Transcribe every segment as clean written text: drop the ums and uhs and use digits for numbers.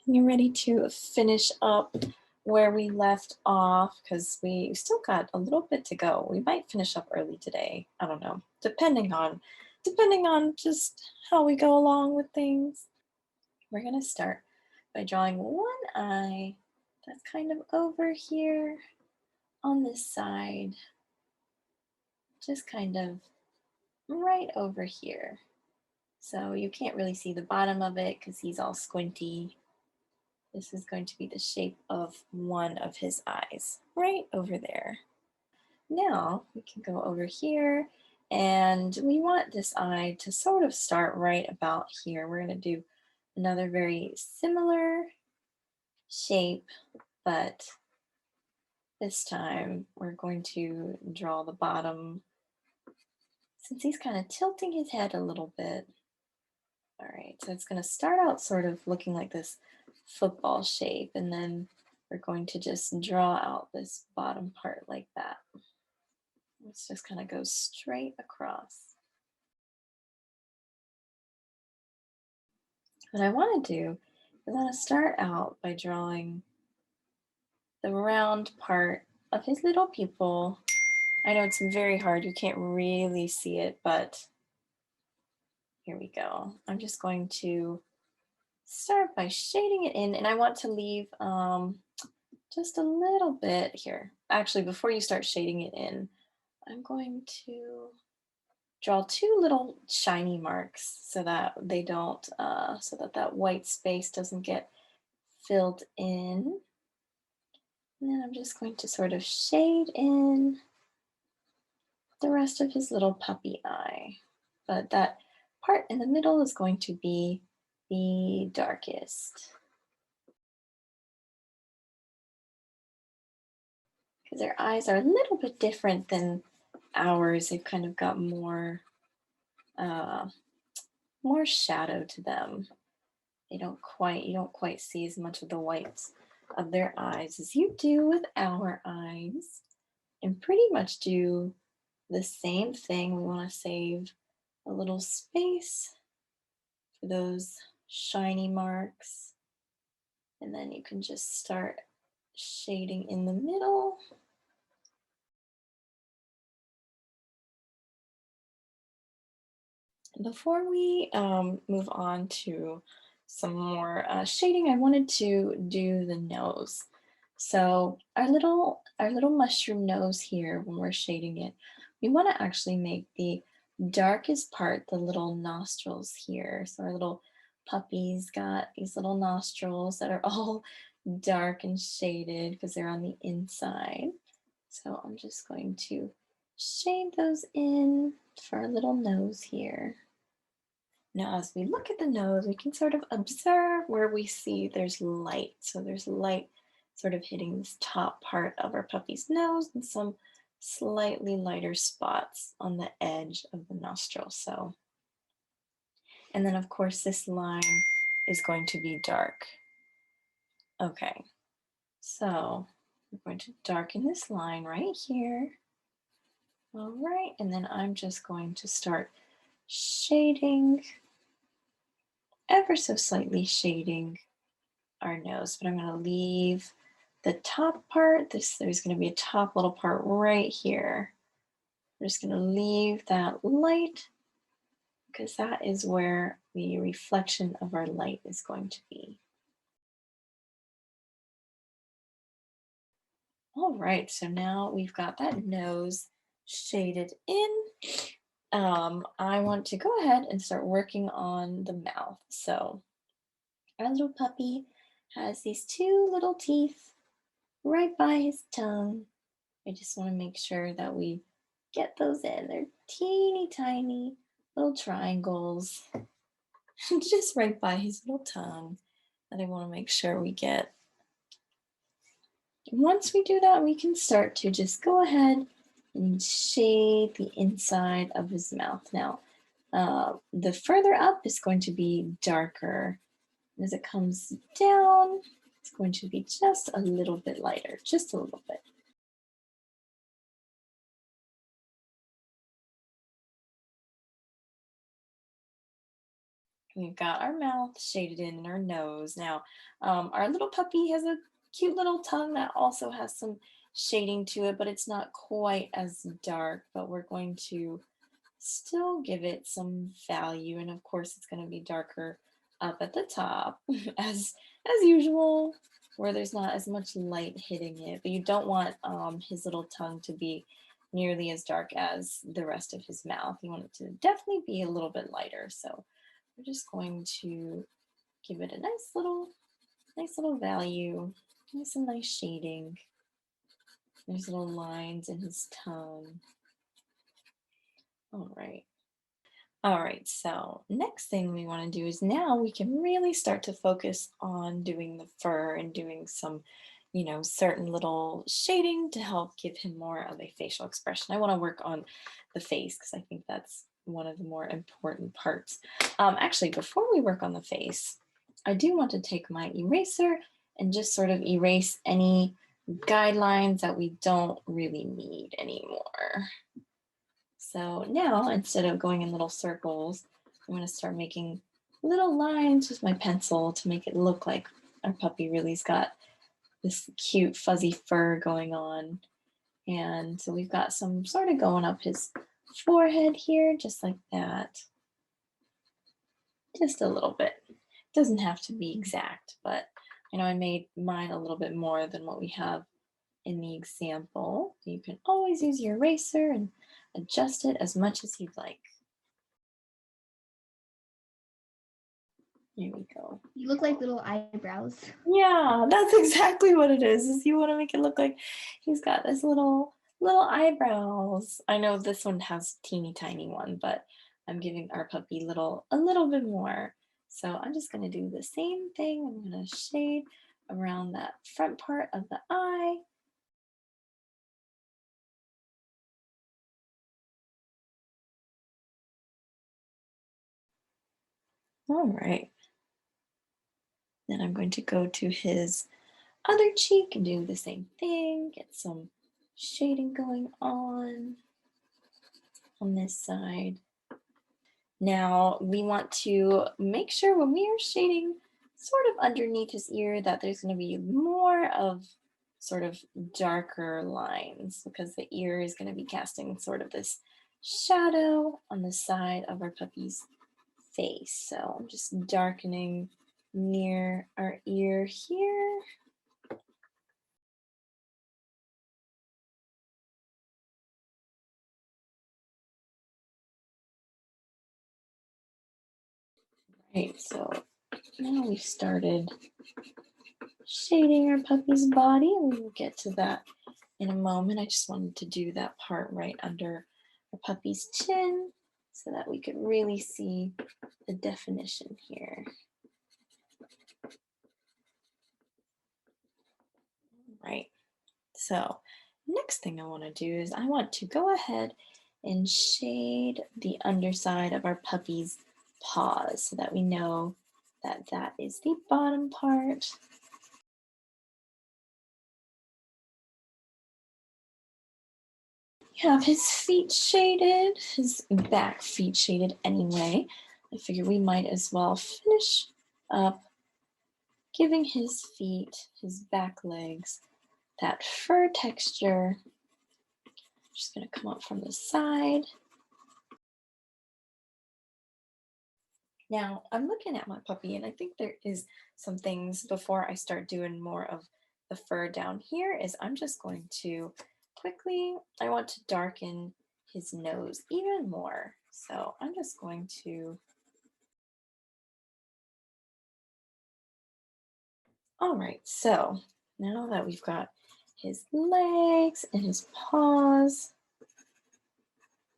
You're ready to finish up where we left off because we still got a little bit to go. We might finish up early today. I don't know, depending on just how we go along with things. We're gonna start by drawing one eye that's kind of over here on this side, just kind of right over here. So you can't really see the bottom of it because he's all squinty. This is going to be the shape of one of his eyes, right over there. Now we can go over here and we want this eye to sort of start right about here. We're going to do another very similar shape, but this time we're going to draw the bottom since he's kind of tilting his head a little bit. All right, so it's going to start out sort of looking like this football shape, and then we're going to just draw out this bottom part like that. Let's just kind of go straight across. What I want to do is I want to start out by drawing the round part of his little pupil. I know it's very hard, you can't really see it, but here we go. I'm just going to start by shading it in, and I want to leave just a little bit here. Actually, before you start shading it in, I'm going to draw two little shiny marks so that they don't, so that that white space doesn't get filled in. And then I'm just going to sort of shade in the rest of his little puppy eye. But that part in the middle is going to be the darkest. Because their eyes are a little bit different than ours. They've kind of got more more shadow to them. You don't quite see as much of the whites of their eyes as you do with our eyes, and pretty much do the same thing. We want to save a little space for those shiny marks, and then you can just start shading in the middle. Before we move on to some more shading, I wanted to do the nose. So our little mushroom nose here, when we're shading it, we want to actually make the darkest part the little nostrils here. So our little puppy's got these little nostrils that are all dark and shaded because they're on the inside. So I'm just going to shade those in for our little nose here. Now, as we look at the nose, we can sort of observe where we see there's light. So there's light sort of hitting this top part of our puppy's nose and some slightly lighter spots on the edge of the nostril. So, and then of course this line is going to be dark. Okay, so I'm going to darken this line right here. All right, and then I'm just going to start shading, ever so slightly shading our nose, but I'm going to leave the top part. There's going to be a top little part right here. I'm just going to leave that light because that is where the reflection of our light is going to be. All right, so now we've got that nose shaded in. I want to go ahead and start working on the mouth. So our little puppy has these two little teeth right by his tongue. I just want to make sure that we get those in. They're teeny tiny little triangles just right by his little tongue that I want to make sure we get. Once we do that, we can start to just go ahead and shade the inside of his mouth. Now, the further up is going to be darker. As it comes down, it's going to be just a little bit lighter, just a little bit. We've got our mouth shaded in and our nose. Now, our little puppy has a cute little tongue that also has some shading to it, but it's not quite as dark, but we're going to still give it some value. And of course, it's going to be darker up at the top as usual, where there's not as much light hitting it. But you don't want his little tongue to be nearly as dark as the rest of his mouth. You want it to definitely be a little bit lighter. So we're just going to give it a nice little value. Give it some nice shading. There's little lines in his tongue. All right. All right, so next thing we want to do is now we can really start to focus on doing the fur and doing some, certain little shading to help give him more of a facial expression. I want to work on the face because I think that's one of the more important parts. Actually, before we work on the face, I do want to take my eraser and just sort of erase any guidelines that we don't really need anymore. So now instead of going in little circles, I'm going to start making little lines with my pencil to make it look like our puppy really's got this cute fuzzy fur going on. And so we've got some sort of going up his forehead here, just like that. Just a little bit. Doesn't have to be exact, but I know I made mine a little bit more than what we have in the example. You can always use your eraser and adjust it as much as you'd like. Here we go. You look like little eyebrows. Yeah, that's exactly what it is you want to make it look like he's got this little eyebrows. I know this one has teeny tiny one, but I'm giving our puppy a little bit more. So I'm just going to do the same thing. I'm going to shade around that front part of the eye. All right. Then I'm going to go to his other cheek and do the same thing. Get some shading going on this side. Now we want to make sure when we are shading sort of underneath his ear that there's going to be more of sort of darker lines because the ear is going to be casting sort of this shadow on the side of our puppy's face. So I'm just darkening near our ear here. Right, so now we've started shading our puppy's body. We will get to that in a moment. I just wanted to do that part right under our puppy's chin so that we could really see the definition here. Right. So next thing I want to do is I want to go ahead and shade the underside of our puppy's paws so that we know that that is the bottom part. You have his feet shaded, his back feet shaded anyway. I figure we might as well finish up giving his feet, his back legs, that fur texture. Just gonna come up from the side. Now I'm looking at my puppy and I think there is some things before I start doing more of the fur down here is I'm just going to quickly, I want to darken his nose even more. So I'm just going to, all right, so now that we've got his legs and his paws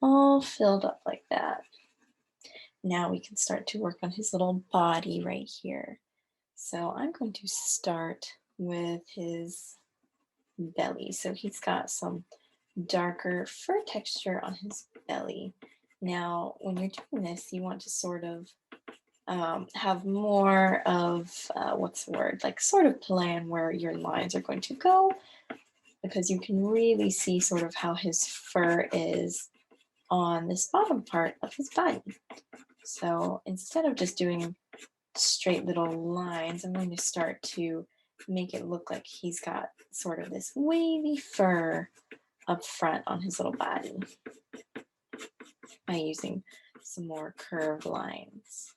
all filled up like that, now we can start to work on his little body right here. So I'm going to start with his belly. So he's got some darker fur texture on his belly. Now, when you're doing this, you want to sort of have more of, what's the word, like sort of plan where your lines are going to go because you can really see sort of how his fur is on this bottom part of his body. So instead of just doing straight little lines, I'm going to start to make it look like he's got sort of this wavy fur up front on his little body by using some more curved lines.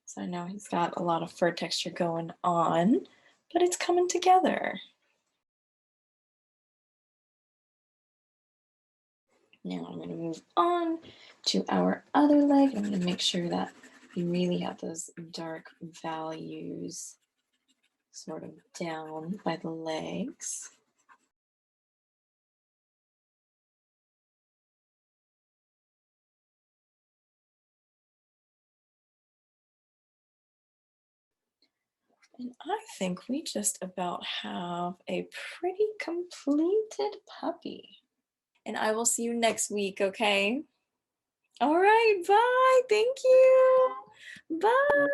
So I know he's got a lot of fur texture going on, but it's coming together. Now I'm going to move on to our other leg. I'm going to make sure that we really have those dark values sort of down by the legs. And I think we just about have a pretty completed puppy. And I will see you next week, okay? All right, bye. Thank you. Bye.